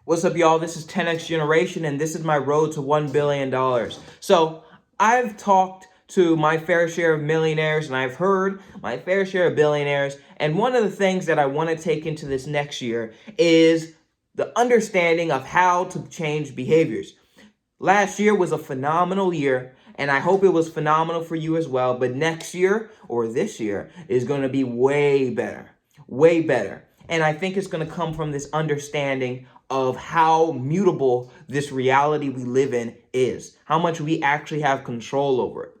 What's up, y'all? This is 10X Generation, and this is my road to $1 billion. So I've talked to my fair share of millionaires, and I've heard my fair share of billionaires. And one of the things that I want to take into this next year is the understanding of how to change behaviors. Last year was a phenomenal year, and I hope it was phenomenal for you as well. But next year, or this year, is going to be way better, way better. And I think it's going to come from this understanding of how mutable this reality we live in is, how much we actually have control over it.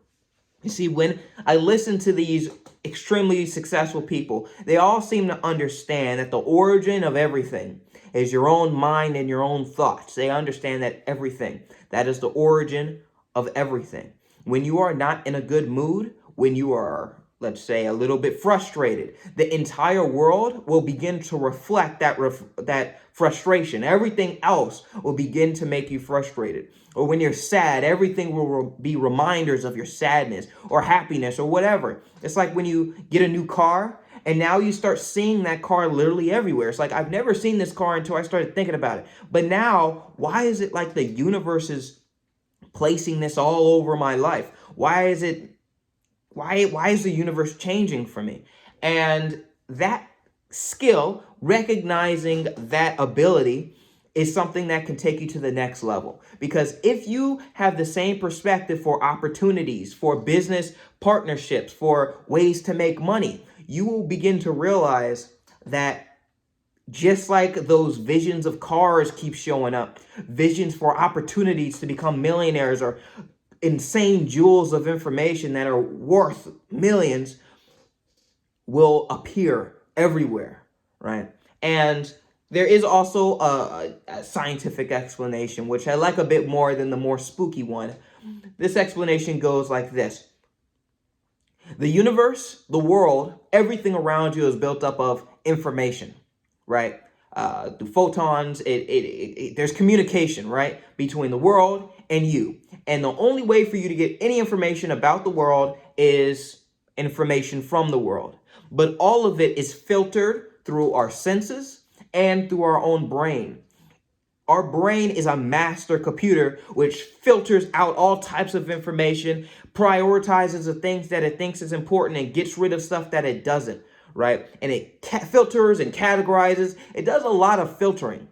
You see, when I listen to these extremely successful people, they all seem to understand that the origin of everything is your own mind and your own thoughts. They understand that everything, that is the origin of everything. When you are not in a good mood, when you are, let's say, a little bit frustrated, the entire world will begin to reflect that frustration. Everything else will begin to make you frustrated. Or when you're sad, everything will be reminders of your sadness or happiness or whatever. It's like when you get a new car and now you start seeing that car literally everywhere. It's like, I've never seen this car until I started thinking about it. But now, why is it like the universe is placing this all over my life? Why is the universe changing for me? And that skill, recognizing that ability, is something that can take you to the next level. Because if you have the same perspective for opportunities, for business partnerships, for ways to make money, you will begin to realize that just like those visions of cars keep showing up, visions for opportunities to become millionaires or insane jewels of information that are worth millions will appear everywhere, right? And there is also a scientific explanation, which I like a bit more than the more spooky one. This explanation goes like this. The universe, the world, everything around you is built up of information, right? The photons, there's communication, right, between the world and you. And the only way for you to get any information about the world is information from the world. But all of it is filtered through our senses and through our own brain. Our brain is a master computer which filters out all types of information, prioritizes the things that it thinks is important, and gets rid of stuff that it doesn't, right? And it filters and categorizes. It does a lot of filtering.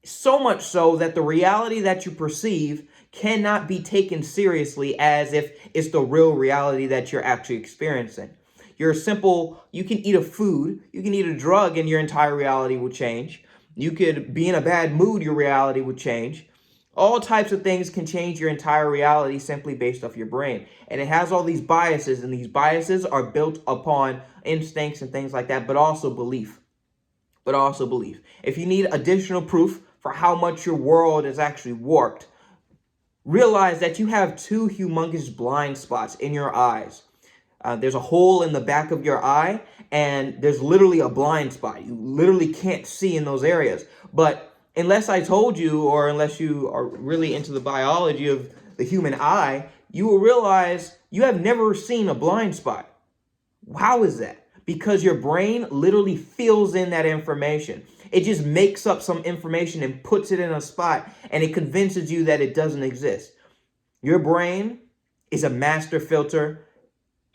So much so that the reality that you perceive cannot be taken seriously as if it's the real reality that you're actually experiencing. You can eat a food, you can eat a drug, and your entire reality will change. You could be in a bad mood, your reality would change. All types of things can change your entire reality simply based off your brain. And it has all these biases, and these biases are built upon instincts and things like that, but also belief. If you need additional proof for how much your world is actually warped, realize that you have two humongous blind spots in your eyes. There's a hole in the back of your eye, and there's literally a blind spot. You literally can't see in those areas. But unless I told you, or unless you are really into the biology of the human eye, you will realize you have never seen a blind spot. How is that? Because your brain literally fills in that information. It just makes up some information and puts it in a spot, and it convinces you that it doesn't exist. Your brain is a master filter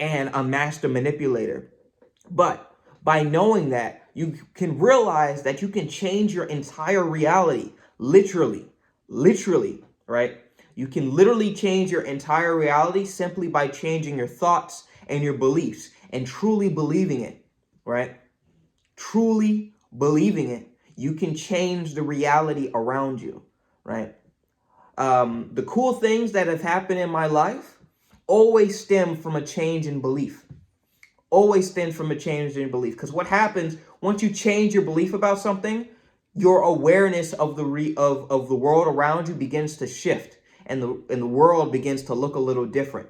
and a master manipulator. But by knowing that, you can realize that you can change your entire reality, literally, right? You can literally change your entire reality simply by changing your thoughts and your beliefs and truly believing it, right? Truly believing it, you can change the reality around you, right? The cool things that have happened in my life always stem from a change in belief. Because what happens once you change your belief about something, your awareness of the world around you begins to shift, and the world begins to look a little different.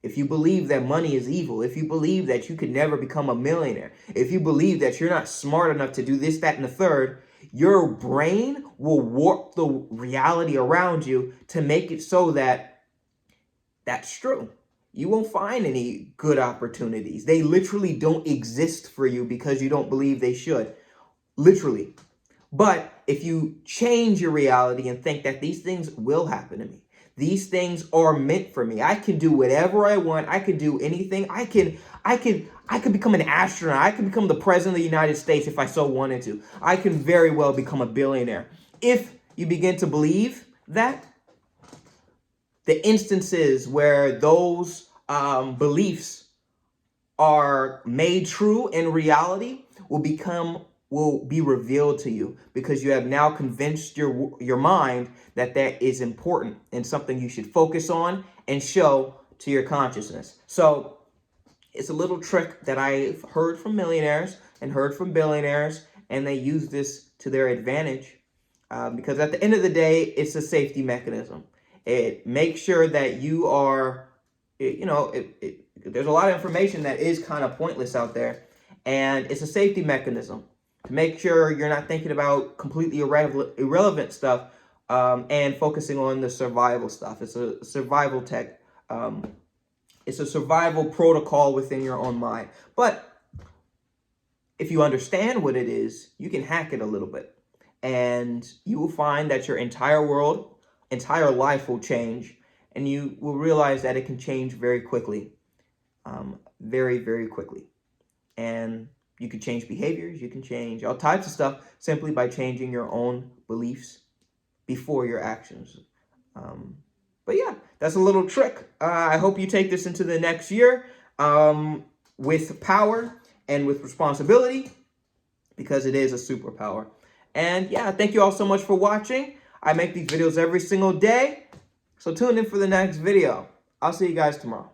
If you believe that money is evil, if you believe that you could never become a millionaire, if you believe that you're not smart enough to do this, that, and the third, your brain will warp the reality around you to make it so that that's true. You won't find any good opportunities. They literally don't exist for you because you don't believe they should. Literally. But if you change your reality and think that these things will happen to me, these things are meant for me. I can do whatever I want. I can do anything. I could become an astronaut. I could become the president of the United States if I so wanted to. I can very well become a billionaire. If you begin to believe that, the instances where those beliefs are made true in reality will be revealed to you, because you have now convinced your mind that that is important and something you should focus on and show to your consciousness. So it's a little trick that I've heard from millionaires and heard from billionaires, and they use this to their advantage, because at the end of the day, it's a safety mechanism. It makes sure that you are, there's a lot of information that is kind of pointless out there, and it's a safety mechanism to make sure you're not thinking about completely irrelevant stuff, and focusing on the survival stuff. It's a survival tech. It's a survival protocol within your own mind. But if you understand what it is, you can hack it a little bit, and you will find that your entire world, entire life will change, and you will realize that it can change very quickly, very, very quickly. And you can change behaviors, you can change all types of stuff simply by changing your own beliefs before your actions. But yeah, that's a little trick. I hope you take this into the next year with power and with responsibility, because it is a superpower. And yeah, thank you all so much for watching. I make these videos every single day, so tune in for the next video. I'll see you guys tomorrow.